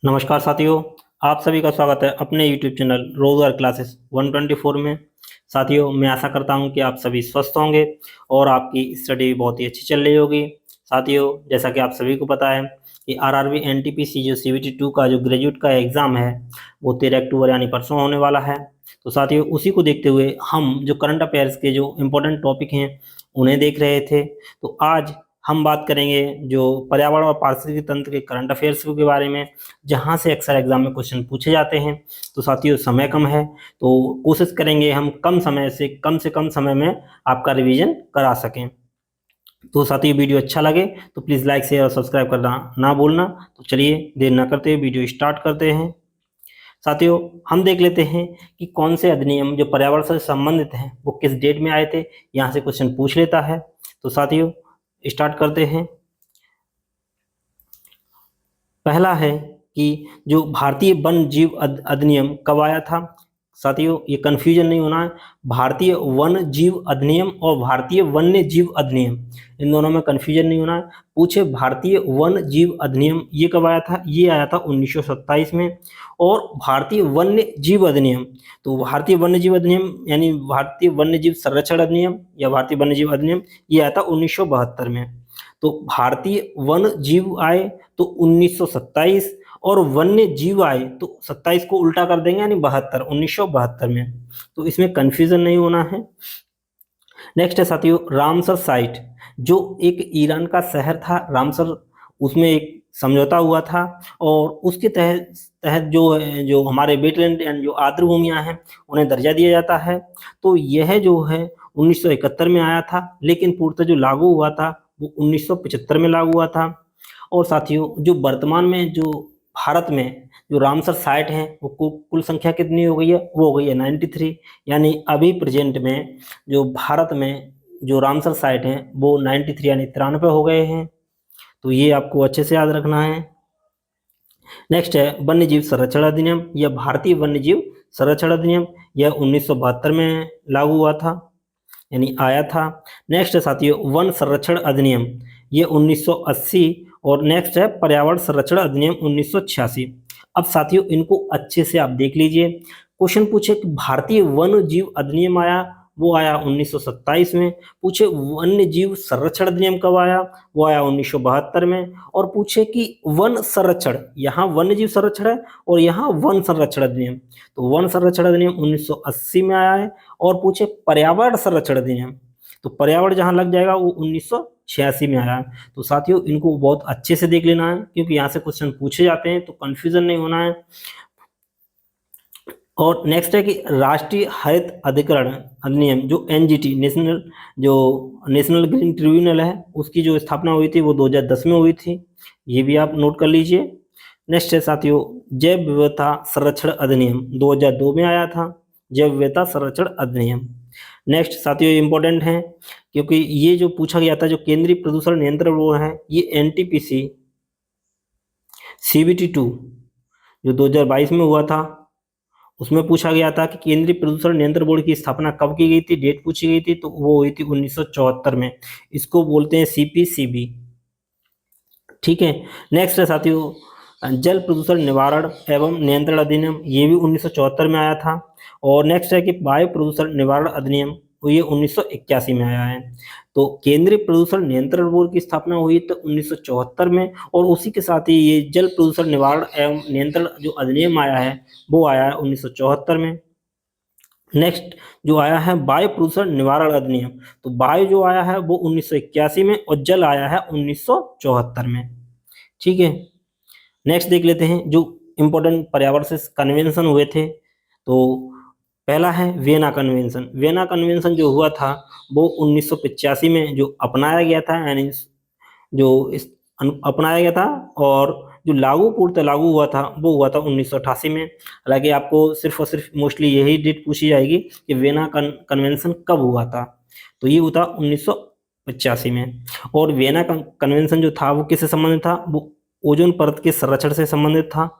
नमस्कार साथियों। आप सभी का स्वागत है अपने YouTube चैनल रोजगार क्लासेस 124 में। साथियों, मैं आशा करता हूं कि आप सभी स्वस्थ होंगे और आपकी स्टडी बहुत ही अच्छी चल रही होगी। साथियों, जैसा कि आप सभी को पता है कि आरआरबी एनटीपीसी जो CBT 2 का जो ग्रेजुएट का एग्ज़ाम है वो 13 अक्टूबर यानी परसों होने वाला है। तो साथियों, उसी को देखते हुए हम जो करंट अफेयर्स के जो इम्पोर्टेंट टॉपिक हैं उन्हें देख रहे थे। तो आज हम बात करेंगे जो पर्यावरण और पारिस्थितिकी तंत्र के करंट अफेयर्स के बारे में, जहाँ से अक्सर एग्जाम में क्वेश्चन पूछे जाते हैं। तो साथियों, समय कम है तो कोशिश करेंगे हम कम से कम समय में आपका रिवीजन करा सकें। तो साथियों, वीडियो अच्छा लगे तो प्लीज़ लाइक शेयर और सब्सक्राइब करना ना भूलना। तो चलिए देर ना करते हुए वीडियो स्टार्ट करते हैं। साथियों, हम देख लेते हैं कि कौन से अधिनियम जो पर्यावरण से संबंधित हैं वो किस डेट में आए थे। यहाँ से क्वेश्चन पूछ लेता है। तो साथियों, स्टार्ट करते हैं। पहला है कि जो भारतीय वन जीव अधिनियम कब आया था। साथियों, ये कन्फ्यूजन नहीं होना है। भारतीय वन जीव अधिनियम और भारतीय वन्य जीव अधिनियम, इन दोनों में कन्फ्यूजन नहीं होना है। पूछे भारतीय वन जीव अधिनियम ये कब आया था, ये आया था 1927 में। और भारतीय वन्य जीव अधिनियम, तो भारतीय वन्य जीव अधिनियम यानी भारतीय वन्य जीव संरक्षण अधिनियम या भारतीय वन्य जीव अधिनियम ये आया था 1972 में। तो भारतीय वन जीव आए तो 1927 और वन्य जीव आए तो 27 को उल्टा कर देंगे यानी 1972 में। तो इसमें कंफ्यूजन नहीं होना है। नेक्स्ट है साथियों रामसर साइट, जो एक ईरान का शहर था रामसर, उसमें एक समझौता हुआ था और उसके तहत तहत जो हमारे वेटलैंड एंड जो आर्द्र भूमियां हैं उन्हें दर्जा दिया जाता है। तो यह जो है 1971 में आया था, लेकिन पूर्णतः जो लागू हुआ था वो 1975 में लागू हुआ था। और साथियों, जो वर्तमान में जो भारत में जो रामसर साइट है वो कुल संख्या कितनी हो गई है, वो हो गई है 93। यानी अभी प्रेजेंट में जो भारत में जो रामसर साइट हैं वो 93 यानी 93 हो गए हैं। तो ये आपको अच्छे से याद रखना है। नेक्स्ट है वन्य जीव संरक्षण अधिनियम या भारतीय वन्य जीव संरक्षण अधिनियम, यह 1972 में लागू हुआ था यानी आया था। नेक्स्ट है साथियों वन संरक्षण अधिनियम, ये 1980। और नेक्स्ट है पर्यावरण संरक्षण अधिनियम 1986। अब साथियों इनको अच्छे से आप देख लीजिए। क्वेश्चन पूछे कि भारतीय वन जीव अधिनियम आया, वो आया 1927 में। पूछे वन्य जीव संरक्षण अधिनियम कब आया, वो आया 1972 में। और पूछे कि वन संरक्षण, यहाँ वन्य जीव संरक्षण है और यहाँ वन संरक्षण अधिनियम, तो वन संरक्षण अधिनियम 1980 में आया है। और पूछे पर्यावरण संरक्षण अधिनियम, तो पर्यावरण जहां लग जाएगा वो 1986 में आया है। तो साथियों इनको बहुत अच्छे से देख लेना है क्योंकि यहाँ से क्वेश्चन पूछे जाते हैं, तो कंफ्यूजन नहीं होना है। और नेक्स्ट है कि राष्ट्रीय हरित अधिकरण अधिनियम जो NGT नेशनल ग्रीन ट्रिब्यूनल है, उसकी जो स्थापना हुई थी वो 2010 में हुई थी, ये भी आप नोट कर लीजिए। नेक्स्ट है साथियों जैव विविधता संरक्षण अधिनियम 2002 में आया था, जैव विविधता संरक्षण अधिनियम। नेक्स्ट साथियों इंपॉर्टेंट है क्योंकि ये जो पूछा गया था, जो केंद्रीय प्रदूषण नियंत्रण बोर्ड है, ये NTPC CBT 2 जो 2022 में हुआ था, उसमें पूछा गया था कि केंद्रीय प्रदूषण नियंत्रण बोर्ड की स्थापना कब की गई थी, डेट पूछी गई थी, तो वो हुई थी 1974 में। इसको बोलते हैं CPCB। ठीक है। नेक्स्ट है साथियों जल प्रदूषण निवारण एवं नियंत्रण अधिनियम, ये भी 1974 में आया था। और नेक्स्ट है कि वायु प्रदूषण निवारण अधिनियम, तो ये 1981 में आया है। तो केंद्रीय प्रदूषण नियंत्रण बोर्ड की स्थापना हुई तो 1974 में, और उसी के साथ ही ये जल प्रदूषण निवारण एवं नियंत्रण जो अधिनियम आया है वो आया है 1974 में। नेक्स्ट जो आया है वायु प्रदूषण निवारण अधिनियम, तो वायु जो आया है वो 1981 में और जल आया है 1974 में। ठीक है। नेक्स्ट देख लेते हैं जो इम्पोर्टेंट पर्यावरण से कन्वेंशन हुए थे। तो पहला है वियना कन्वेंशन। वियना कन्वेंशन जो हुआ था वो 1985 में जो अपनाया गया था, यानी जो अपनाया गया था, और जो पूर्णतः लागू हुआ था वो हुआ था 1988 में। हालांकि आपको सिर्फ और सिर्फ मोस्टली यही डेट पूछी जाएगी कि वियना कन्वेंशन कब हुआ था, तो ये हुआ था 1985 में। और वियना कन्वेंशन जो था वो किससे संबंधित था, वो ओजोन परत के संरक्षण से संबंधित था।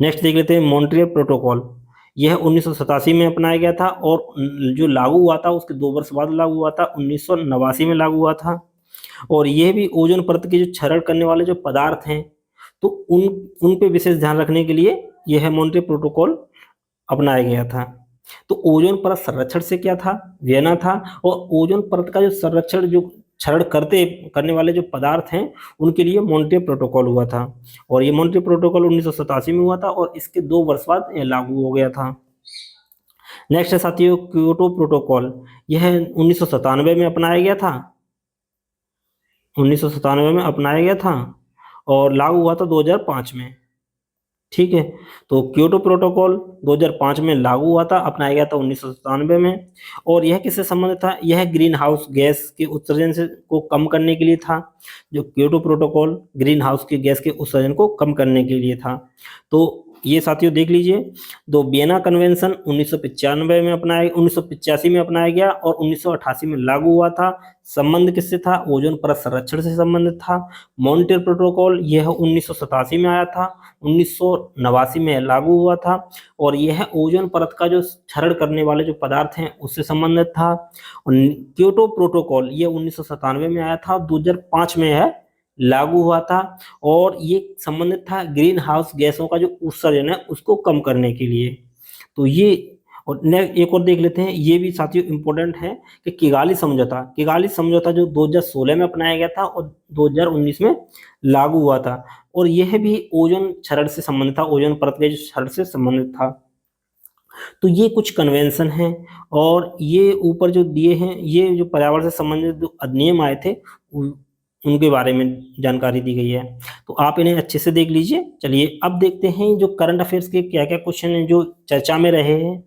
नेक्स्ट देख लेते हैं मॉन्ट्रियल प्रोटोकॉल, यह 1987 में अपनाया गया था और जो लागू हुआ था उसके 2 वर्ष बाद लागू हुआ था, 1989 में लागू हुआ था। और यह भी ओजोन परत के जो क्षरण करने वाले जो पदार्थ हैं, तो उन उन पे विशेष ध्यान रखने के लिए यह मॉन्ट्रियल प्रोटोकॉल अपनाया गया था। तो ओजोन परत संरक्षण से क्या था, वियना था, और ओजोन परत का जो संरक्षण, जो क्षरण करने वाले जो पदार्थ हैं, उनके लिए मॉन्ट्रियल प्रोटोकॉल हुआ था। और ये मॉन्ट्रियल प्रोटोकॉल 1987 में हुआ था और इसके 2 वर्ष बाद यह लागू हो गया था। नेक्स्ट है साथियों क्योटो प्रोटोकॉल। यह 1997 में अपनाया गया था, 1997 में अपनाया गया था और लागू हुआ था 2005 में। ठीक है, तो क्योटो प्रोटोकॉल 2005 में लागू हुआ था, अपनाया गया था 1997 में। और यह किससे संबंधित था, यह ग्रीन हाउस गैस के उत्सर्जन से को कम करने के लिए था। जो क्योटो प्रोटोकॉल ग्रीन हाउस की गैस के उत्सर्जन को कम करने के लिए था। तो ये साथियों देख लीजिए, तो वियना कन्वेंशन 1995 में अपनाया 1985 में अपनाया गया और 1988 में लागू हुआ था। संबंध किससे था, ओजोन परत संरक्षण से संबंधित था। मॉन्ट्रियल प्रोटोकॉल यह 1987 में आया था, 1989 में लागू हुआ था और यह ओजोन परत का जो क्षरण करने वाले जो पदार्थ हैं उससे संबंधित था। और क्योटो प्रोटोकॉल ये 1997 में आया था, 2005 में यह लागू हुआ था और ये संबंधित था ग्रीन हाउस गैसों का जो उत्सर्जन है उसको कम करने के लिए। तो ये, और एक और देख लेते हैं, ये भी साथियों इम्पोर्टेंट है कि किगाली समझौता जो 2016 में अपनाया गया था और 2019 में लागू हुआ था और यह भी ओजोन क्षरण से संबंधित था, ओजोन परत के क्षरण से संबंधित था। तो ये कुछ कन्वेंशन हैं और ये ऊपर जो दिए हैं ये जो पर्यावरण से संबंधित जो अधिनियम आए थे उनके बारे में जानकारी दी गई है। तो आप इन्हें अच्छे से देख लीजिए। चलिए अब देखते हैं जो करंट अफेयर्स के क्या क्या क्वेश्चन हैं जो चर्चा में रहे हैं।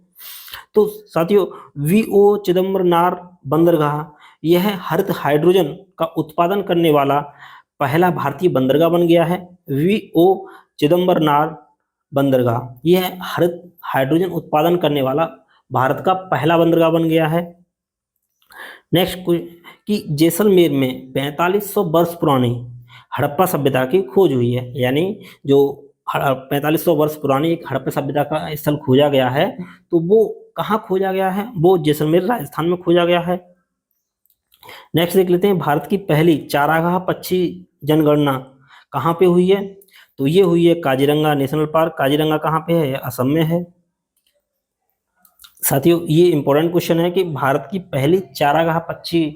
तो साथियों वीओ चिदम्बरनार बंदरगाह यह हरित हाइड्रोजन का उत्पादन करने वाला पहला भारतीय बंदरगाह बन गया है। वीओ चिदम्बरनार बंदरगाह यह हरित हाइड्रोजन उत्पादन करने वाला भारत का पहला बंदरगाह बन गया है। नेक्स्ट कि जैसलमेर में 4500 वर्ष पुरानी हड़प्पा सभ्यता की खोज हुई है, यानी जो 4500 वर्ष पुरानी एक हड़प्पा सभ्यता का स्थल खोजा गया है, तो वो कहाँ खोजा गया है, वो जैसलमेर राजस्थान में खोजा गया है। नेक्स्ट देख लेते हैं, भारत की पहली चारागाह पक्षी जनगणना कहाँ पे हुई है, तो ये हुई है काजीरंगा नेशनल पार्क। काजीरंगा कहाँ पे है, असम में है। साथियों ये इंपॉर्टेंट क्वेश्चन है कि भारत की पहली चारागाह पक्षी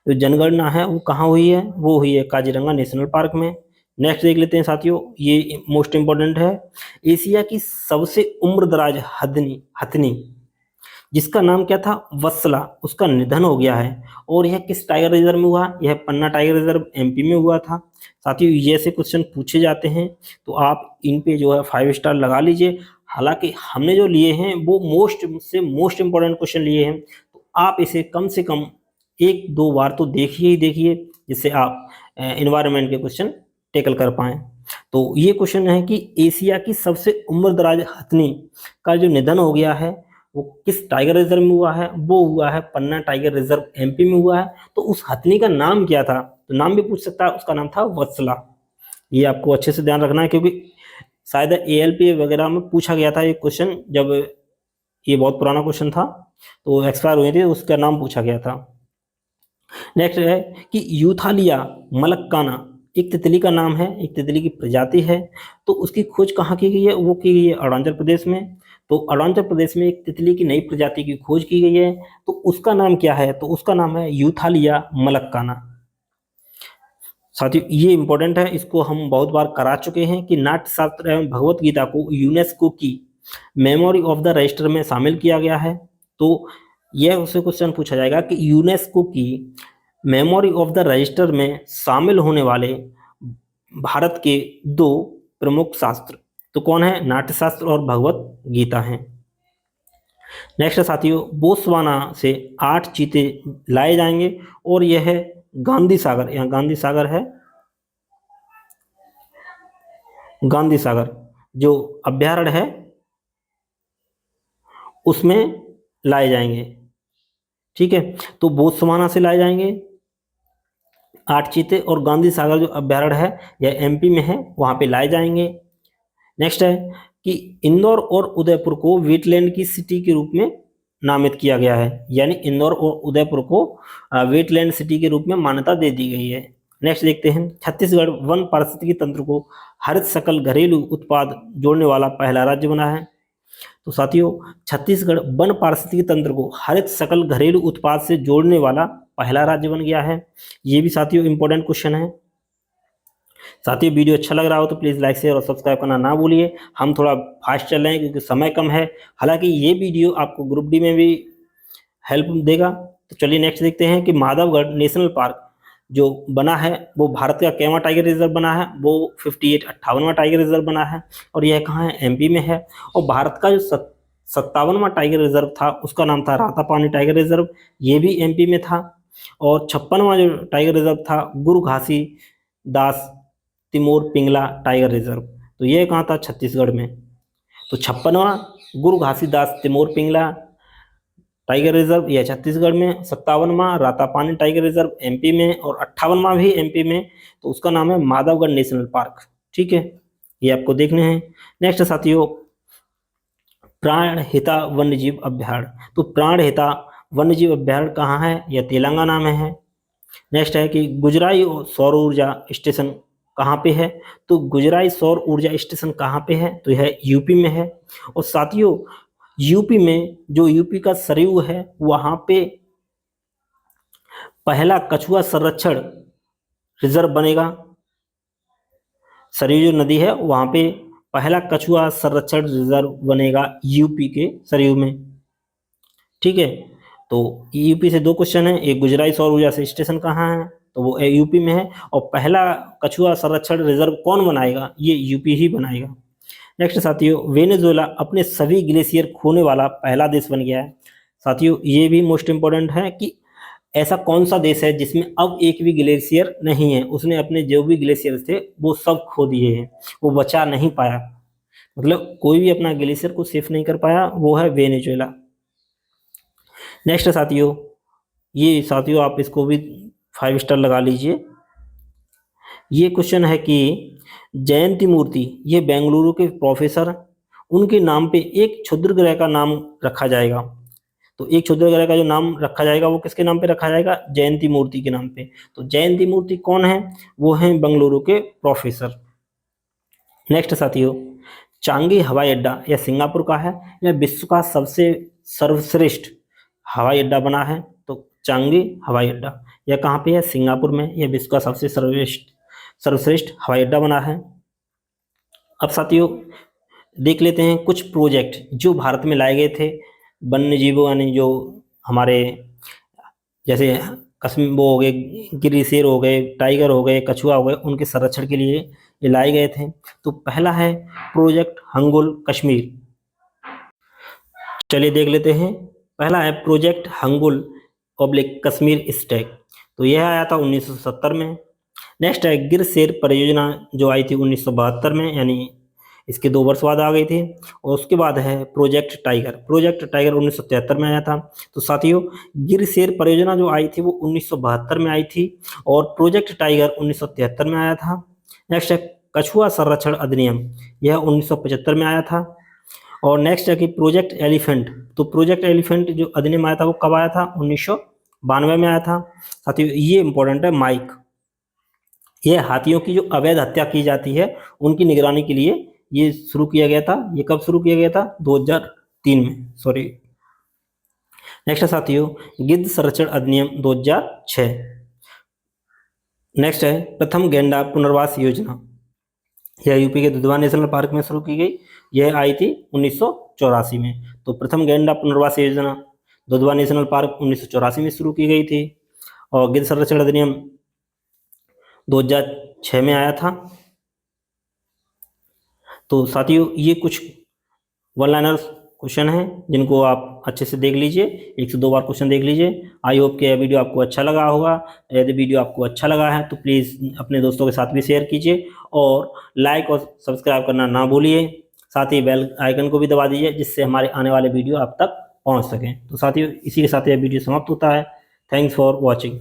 जो जनगणना है वो कहाँ हुई है, वो हुई है काजीरंगा नेशनल पार्क में। नेक्स्ट देख लेते हैं साथियों, ये मोस्ट इंपॉर्टेंट है, एशिया की सबसे उम्रदराज हथनी जिसका नाम क्या था, वत्सला, उसका निधन हो गया है और यह किस टाइगर रिजर्व में हुआ, यह पन्ना टाइगर रिजर्व एमपी में हुआ था। साथियों ये से क्वेश्चन पूछे जाते हैं तो आप इन पे जो है 5 स्टार लगा लीजिए। हालांकि हमने जो लिए हैं वो मोस्ट इंपॉर्टेंट क्वेश्चन लिए हैं, तो आप इसे कम से कम 1-2 बार तो देखिए ही देखिए, जिससे आप एनवायरनमेंट के क्वेश्चन टेकल कर पाएं। तो ये क्वेश्चन है कि एशिया की सबसे उम्रदराज हथनी का जो निधन हो गया है वो किस टाइगर रिजर्व में हुआ है, वो हुआ है पन्ना टाइगर रिजर्व एमपी में हुआ है। तो उस हथनी का नाम क्या था, तो नाम भी पूछ सकता है, उसका नाम था वत्सला। ये आपको अच्छे से ध्यान रखना है क्योंकि शायद एएलपी वगैरह में पूछा गया था ये क्वेश्चन, जब ये बहुत पुराना क्वेश्चन था तो एक्सपायर हुए थे, उसका नाम पूछा गया था। नेक्स्ट है कि यूथालिया मलक्काना एक तितली का नाम है, एक तितली की प्रजाति है, तो उसकी खोज कहाँ की गई है, वो की गई है अरुणाचल प्रदेश में। तो अरुणाचल प्रदेश में एक तितली की नई प्रजाति की खोज की गई है, तो उसका नाम क्या है, तो उसका नाम है यूथालिया मलक्काना। साथियों ये इंपॉर्टेंट है, इसको हम बहुत बार करा चुके हैं कि नाट्यशास्त्र एवं भगवत गीता को यूनेस्को की मेमोरी ऑफ द रजिस्टर में शामिल किया गया है। तो यह उससे क्वेश्चन पूछा जाएगा कि यूनेस्को की मेमोरी ऑफ द रजिस्टर में शामिल होने वाले भारत के 2 प्रमुख शास्त्र तो कौन है, नाट्यशास्त्र और भगवत गीता हैं। नेक्स्ट साथियों, बोत्सवाना से 8 चीते लाए जाएंगे और यह है गांधी सागर, यहाँ गांधी सागर है, गांधी सागर जो अभ्यारण्य है उसमें लाए जाएंगे। ठीक है, तो बोत्सवाना से लाए जाएंगे 8 चीते और गांधी सागर जो अभ्यारण्य है यह एमपी में है, वहां पे लाए जाएंगे। नेक्स्ट है कि इंदौर और उदयपुर को वेटलैंड की सिटी के रूप में नामित किया गया है, यानी इंदौर और उदयपुर को वेटलैंड सिटी के रूप में मान्यता दे दी गई है। नेक्स्ट देखते हैं, छत्तीसगढ़ वन पारिस्थितिकी तंत्र को हरित सकल घरेलू उत्पाद जोड़ने वाला पहला राज्य बना है। तो साथियों, छत्तीसगढ़ वन पारिस्थितिकी तंत्र को हरित सकल घरेलू उत्पाद से जोड़ने वाला पहला राज्य बन गया है। ये भी साथियों इंपॉर्टेंट क्वेश्चन है। साथियों, वीडियो अच्छा लग रहा हो तो प्लीज़ लाइक शेयर और सब्सक्राइब करना ना भूलिए। हम थोड़ा फास्ट चल रहे हैं क्योंकि समय कम है। हालांकि ये वीडियो आपको ग्रुप डी में भी हेल्प देगा। तो चलिए नेक्स्ट देखते हैं कि माधवगढ़ नेशनल पार्क जो बना है वो भारत का कैवा टाइगर रिजर्व बना है, वो 58वां टाइगर रिजर्व बना है और यह कहाँ है, एमपी में है। और भारत का जो 57वां टाइगर रिजर्व था उसका नाम था रातापानी टाइगर रिजर्व, ये भी एमपी में था। और 56वां जो टाइगर रिजर्व था गुरु घासी दास तिमोर पिंगला टाइगर रिजर्व, तो ये कहाँ था, छत्तीसगढ़ में। तो 56वां गुरु घासीदास तिमोर पिंगला टाइगर रिजर्व यह छत्तीसगढ़ में, 57वां रातापानी टाइगर रिजर्व एमपी में और 58वां भी एमपी में, तो उसका नाम है माधवगढ़ नेशनल पार्क। ठीक है, ये आपको देखने हैं। नेक्स्ट साथियों, प्राणहिता वन्यजीव अभ्यारण्य। तो प्राणहिता वन्यजीव अभ्यारण्य कहाँ है, यह तेलंगाना में है। नेक्स्ट है कि गुजराई सौर ऊर्जा स्टेशन कहाँ पे है, तो गुजराई सौर ऊर्जा स्टेशन कहाँ पे है, तो यह यूपी में है। और साथियों, यूपी में जो यूपी का सरयू है वहाँ पे पहला कछुआ संरक्षण रिजर्व बनेगा। सरयू जो नदी है वहाँ पे पहला कछुआ संरक्षण रिजर्व बनेगा यूपी के सरयू में। ठीक है, तो यूपी से दो क्वेश्चन है, एक गुजराई सौर ऊर्जा से स्टेशन कहाँ है, तो वो यूपी में है। और पहला कछुआ संरक्षण रिजर्व कौन बनाएगा, ये यूपी ही बनाएगा। नेक्स्ट साथियों, वेनेजुएला अपने सभी ग्लेशियर खोने वाला पहला देश बन गया है। साथियों, ये भी मोस्ट इंपॉर्टेंट है कि ऐसा कौन सा देश है जिसमें अब एक भी ग्लेशियर नहीं है, उसने अपने जो भी ग्लेशियर थे वो सब खो दिए हैं, वो बचा नहीं पाया, मतलब कोई भी अपना ग्लेशियर को सेफ नहीं कर पाया, वो है वेनेजुएला। नेक्स्ट साथियों, ये साथियों आप इसको भी 5 स्टार लगा लीजिए। ये क्वेश्चन है कि जयंती मूर्ति ये बेंगलुरु के प्रोफेसर, उनके नाम पे एक क्षुद्र ग्रह का नाम रखा जाएगा। तो एक क्षुद्र ग्रह का जो नाम रखा जाएगा वो किसके नाम पे रखा जाएगा, जयंती मूर्ति के नाम पे। तो जयंती मूर्ति कौन है, वो हैं बेंगलुरु के प्रोफेसर। नेक्स्ट साथियों, चांगी हवाई अड्डा यह सिंगापुर का है, यह विश्व का सबसे सर्वश्रेष्ठ हवाई अड्डा बना है। तो चांगी हवाई अड्डा यह कहाँ पे है, सिंगापुर में, यह विश्व का सबसे सर्वश्रेष्ठ हवाई अड्डा बना है। अब साथियों देख लेते हैं कुछ प्रोजेक्ट जो भारत में लाए गए थे वन्य जीवों, यानी जो हमारे जैसे कश्मीर वो हो गए, गिरी शेर हो गए, टाइगर हो गए, कछुआ हो गए, उनके संरक्षण के लिए ये लाए गए थे। तो पहला है प्रोजेक्ट हंगुल कश्मीर। चलिए देख लेते हैं। पहला है project hangul public Kashmir stack, तो यह आया था 1970 में। नेक्स्ट है गिर शेर परियोजना जो आई थी 1972 में, यानी इसके 2 वर्ष बाद आ गई थी। और उसके बाद है प्रोजेक्ट टाइगर, प्रोजेक्ट टाइगर 1973 में आया था। तो साथियों, गिर शेर परियोजना जो आई थी वो 1972 में आई थी और प्रोजेक्ट टाइगर 1973 में आया था। नेक्स्ट है कछुआ संरक्षण अधिनियम, यह 1975 में आया था। और नेक्स्ट है कि प्रोजेक्ट एलिफेंट, तो प्रोजेक्ट एलिफेंट जो अधिनियम आया था वो कब आया था, 1992 में आया था। साथियों ये इंपॉर्टेंट है, माइक, ये हाथियों की जो अवैध हत्या की जाती है उनकी निगरानी के लिए ये शुरू किया गया था। ये कब शुरू किया गया था, 2003 में, सॉरी। नेक्स्ट है साथियों गिद्ध संरक्षण अधिनियम 2006। नेक्स्ट है प्रथम गैंडा पुनर्वास योजना, यह यूपी के दुधवा नेशनल पार्क में शुरू की गई, यह आई थी 1984 में। तो प्रथम गैंडा पुनर्वास योजना दुधवा नेशनल पार्क 1984 में शुरू की गई थी। और गिद्ध संरक्षण अधिनियम 2006 में आया था। तो साथियों ये कुछ वन लाइनर क्वेश्चन हैं जिनको आप अच्छे से देख लीजिए, 1 से 2 बार क्वेश्चन देख लीजिए। आई होप कि यह वीडियो आपको अच्छा लगा होगा। यदि वीडियो आपको अच्छा लगा है तो प्लीज़ अपने दोस्तों के साथ भी शेयर कीजिए और लाइक और सब्सक्राइब करना ना भूलिए। साथ ही बेल आइकन को भी दबा दीजिए जिससे हमारे आने वाले वीडियो आप तक पहुँच सकें। तो साथियों इसी के साथ यह वीडियो समाप्त होता है। Thanks for watching.